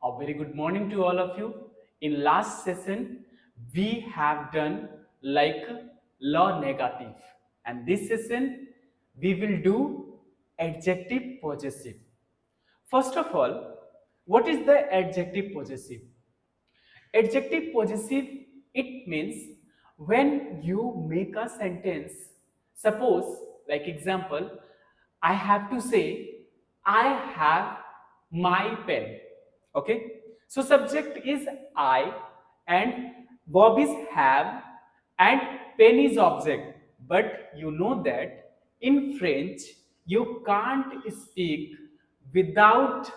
A very good morning to all of you. In last session, we have done like law negative, and this session we will do adjective possessive. First of all, what is the adjective possessive? Adjective possessive, it means when you make a sentence, suppose, like example, I have to say, I have my pen. Okay? So subject is I and verb is have and pen is object. But you know that in French, you can't speak without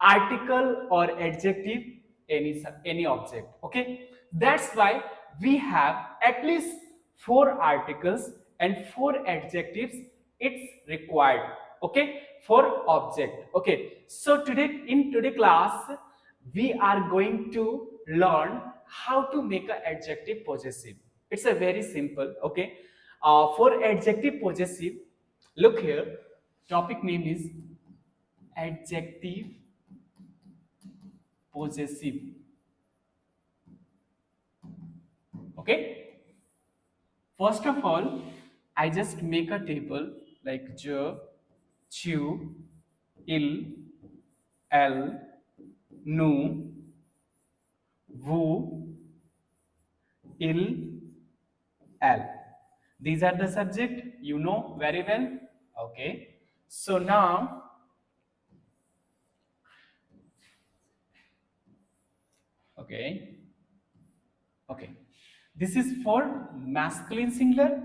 article or adjective any object. Okay, that's why we have at least four articles and four adjectives. It's required, okay, for object. Okay, so today in today class we are going to learn how to make an adjective possessive. It's a very simple. Okay, for adjective possessive, look here, topic name is adjective possessive. Okay, first of all, I just make a table like je, chew, il, el, nu, vous, il, el. These are the subject, you know very well. Okay, so now, okay, okay, this is for masculine singular,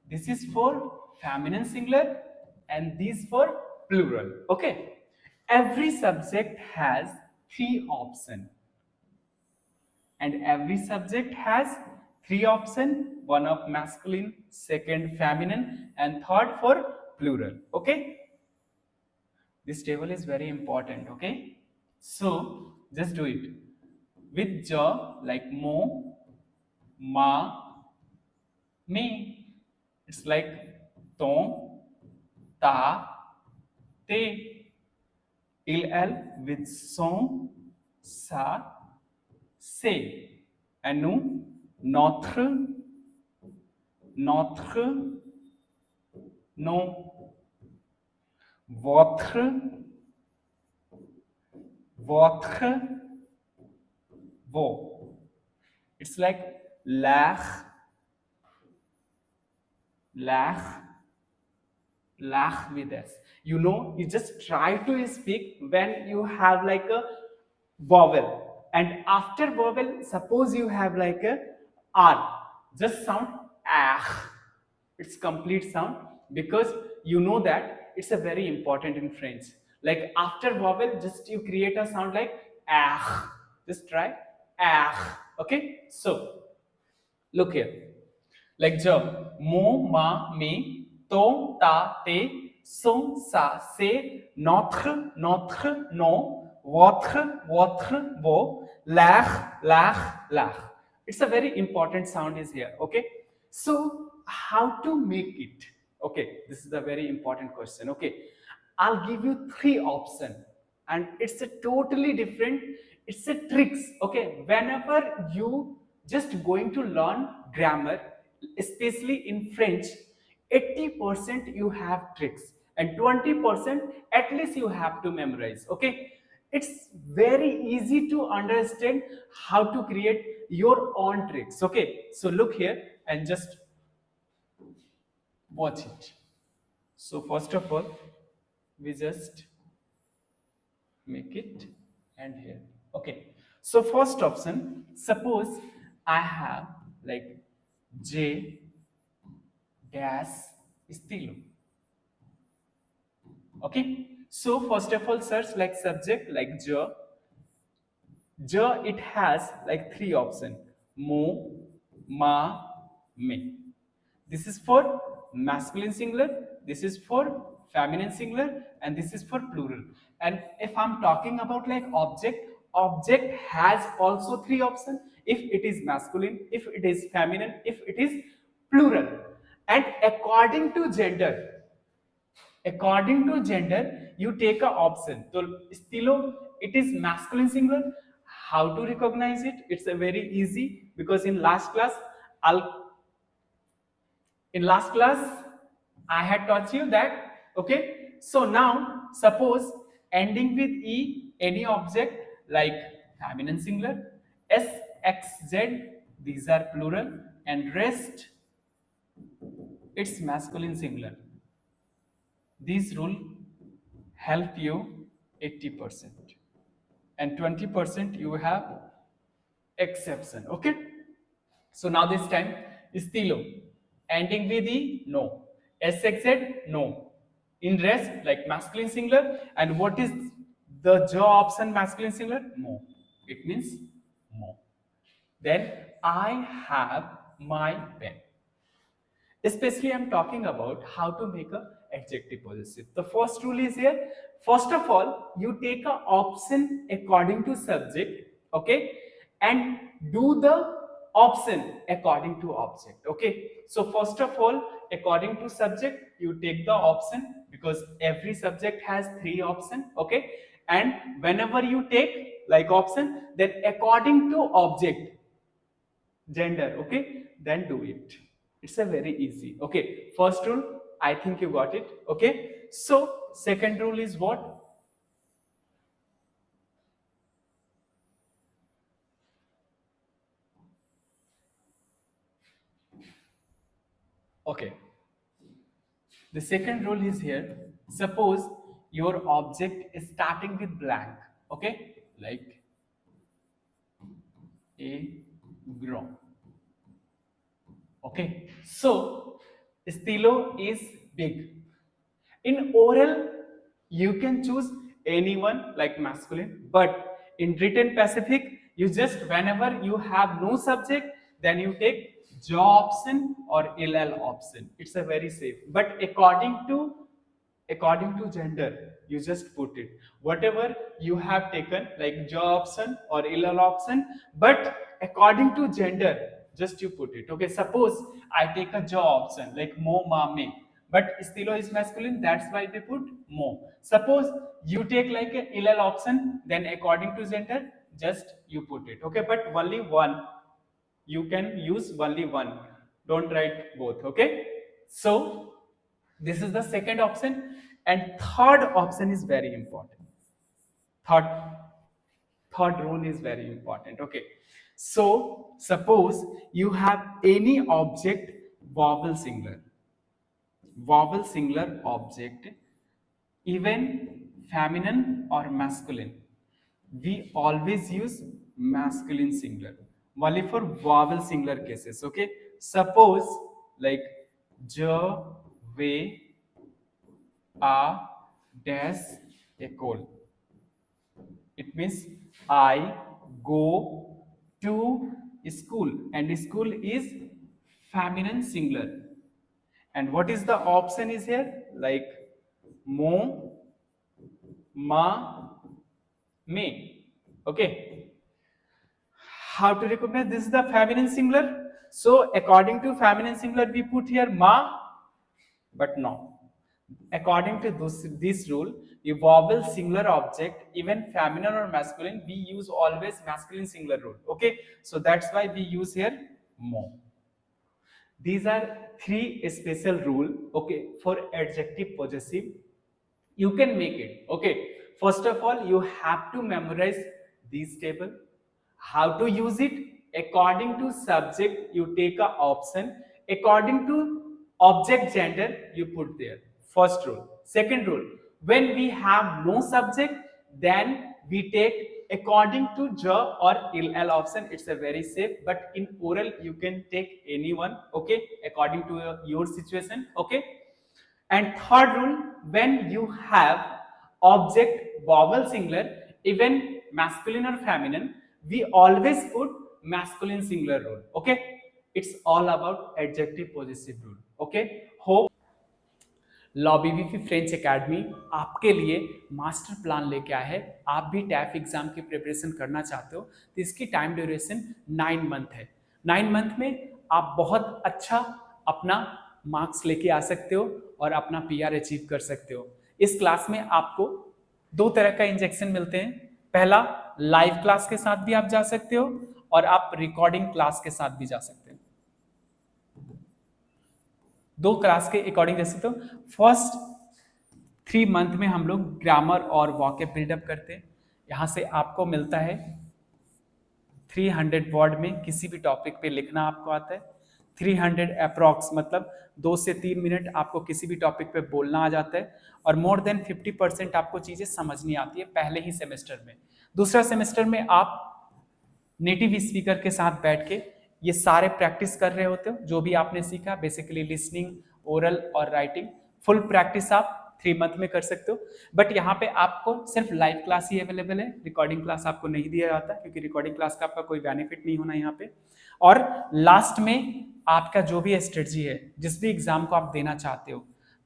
this is for feminine singular, and this for plural. Okay, every subject has three options, and every subject has three options, one of masculine, second feminine, and third for plural. Okay, this table is very important. Okay, so just do it with jaw like mo, ma, me. It's like ton, ta, te. Il, elle with son, sa, c'est. And nous, notre, notre, non. Votre, votre, vos. It's like leur, leur, laugh with us. You know, you just try to speak when you have like a vowel, and after vowel, suppose you have like a r, just sound ah. It's complete sound, because you know that it's a very important in French. Like after vowel, just you create a sound like ah. Just try ah. Okay, so look here. Like jump, mo, ma, me, ton, ta, te, son, sa, c'est, notre, notre, non, votre, vos, leur. It's a very important sound is here. Okay, so how to make it? Okay, this is a very important question. Okay, I'll give you three options, and it's a totally different. It's a tricks. Okay, whenever you just going to learn grammar, especially in French, 80% you have tricks and 20% at least you have to memorize. Okay, it's very easy to understand how to create your own tricks. Okay, so look here and just watch it. So first of all, we just make it and here. Okay, so first option, suppose I have like J dash stilo. Okay, so first of all, search like subject like ja. Ja, it has like three options: mo, ma, me. This is for masculine singular, this is for feminine singular, and this is for plural. And if I'm talking about like object has also three options: if it is masculine, if it is feminine, if it is plural. And according to gender, you take a option. So stilo it is masculine singular. How to recognize it? It's a very easy, because in last class I had taught you that. Okay, so now suppose ending with e any object like feminine singular, s, x, z, these are plural, and rest it's masculine singular. These rule help you 80%, and 20% you have exception. Okay, so now this time estilo ending with e, no. Sxz, no. In rest like masculine singular. And what is the jaw option masculine singular? Mo. It means mo. Then I have my pen. Especially I'm talking about how to make a adjective possessive. The first rule is here. First of all, you take a option according to subject, okay, and do the option according to object. Okay, so first of all, according to subject, you take the option, because every subject has 3 options. Okay, and whenever you take like option, then according to object, gender, okay, then do it. It's a very easy. Okay, first rule, I think you got it. Okay, so second rule is what? Okay, the second rule is here. Suppose your object is starting with blank. Okay, like a grow. Okay, so stilo is big. In oral, you can choose anyone like masculine, but in written Pacific, you just whenever you have no subject, then you take jaw option or ill option. It's a very safe. But according to gender, you just put it whatever you have taken like jaw option or ill option, but according to gender, just you put it. Okay, suppose I take a jaw option like mo, ma, me, but stilo is masculine, that's why we put mo. Suppose you take like a ill option, then according to gender, just you put it. Okay, but only one, you can use only one, don't write both. Okay, so this is the second option. And third option is very important. Third, third rule is very important. Okay, so suppose you have any object vowel singular object, even feminine or masculine, we always use masculine singular only for vowel singular cases. Okay, suppose like ja, ve, a, dash, a call. It means I go to school, and school is feminine singular. And what is the option is here? Like mo, ma, me. Okay. How to recognize this is the feminine singular? So according to feminine singular, we put here ma, but no. According to this rule, a vowel singular object, even feminine or masculine, we use always masculine singular rule. Okay, so that's why we use here mo. These are 3 special rule. Okay, for adjective possessive, you can make it. Okay, first of all, you have to memorize this table. How to use it? According to subject, you take a option. According to object gender, you put there. First rule. Second rule, when we have no subject, then we take according to ja or ill option. It's a very safe, but in oral you can take anyone. Okay, according to your situation. Okay, and third rule, when you have object vowel singular, even masculine or feminine, we always put masculine singular rule. Okay, it's all about adjective possessive rule. Okay, hope law BBP French academy आपके लिए master plan लेके आया है। आप भी टैफ exam की preparation करना चाहते हो तो इसकी टाइम ड्यूरेशन 9 मंथ है। 9 मंथ में आप बहुत अच्छा अपना मार्क्स लेके आ सकते हो और अपना पीआर अचीव कर सकते हो। इस क्लास में आपको 2 तरह का इंजेक्शन मिलते हैं। पहला, लाइव क्लास के साथ भी आप जा सकते हो और आप रिकॉर्डिंग क्लास के साथ भी जा सकते हो। दो क्लास के अकॉर्डिंग जैसे तो फर्स्ट 3 मंथ में हम लोग ग्रामर और वॉकेब बिल्डअप करते हैं। यहाँ से आपको मिलता है 300 वर्ड में किसी भी टॉपिक पे लिखना आपको आता है। 300 अप्रॉक्स मतलब 2 से 3 मिनट आपको किसी भी टॉपिक पे बोलना आ जाता है और मोर देन 50% आपको चीज़ें समझनी आती है पहले ही सेमेस्टर में। दूसरा सेमेस्टर में आप नेटिव स्पीकर के साथ बैठ के ये सारे प्रैक्टिस कर रहे होते हो, जो भी आपने सीखा, बेसिकली लिसनिंग, ओरल और राइटिंग। फुल प्रैक्टिस आप 3 मंथ में कर सकते हो। बट यहाँ पे आपको सिर्फ लाइव क्लास ही अवेलेबल है, रिकॉर्डिंग क्लास आपको नहीं दिया जाता क्योंकि रिकॉर्डिंग क्लास का आपका कोई बेनिफिट नहीं होना यहाँ पे। और लास्ट में आपका जो भी स्ट्रेटजी है, जिस भी एग्जाम को आप देना चाहते हो,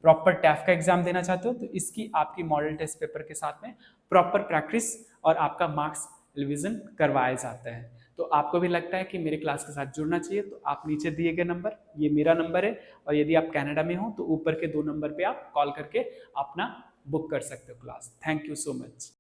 प्रॉपर टैफ का एग्जाम देना चाहते हो, तो इसकी आपकी मॉडल टेस्ट पेपर के साथ में प्रॉपर प्रैक्टिस और आपका मार्क्स रिवीजन करवाया जाता है। तो आपको भी लगता है कि मेरे क्लास के साथ जुड़ना चाहिए, तो आप नीचे दिए गए नंबर, ये मेरा नंबर है, और यदि आप कनाडा में हो तो ऊपर के 2 नंबर पे आप कॉल करके अपना बुक कर सकते हो class. Thank you so much.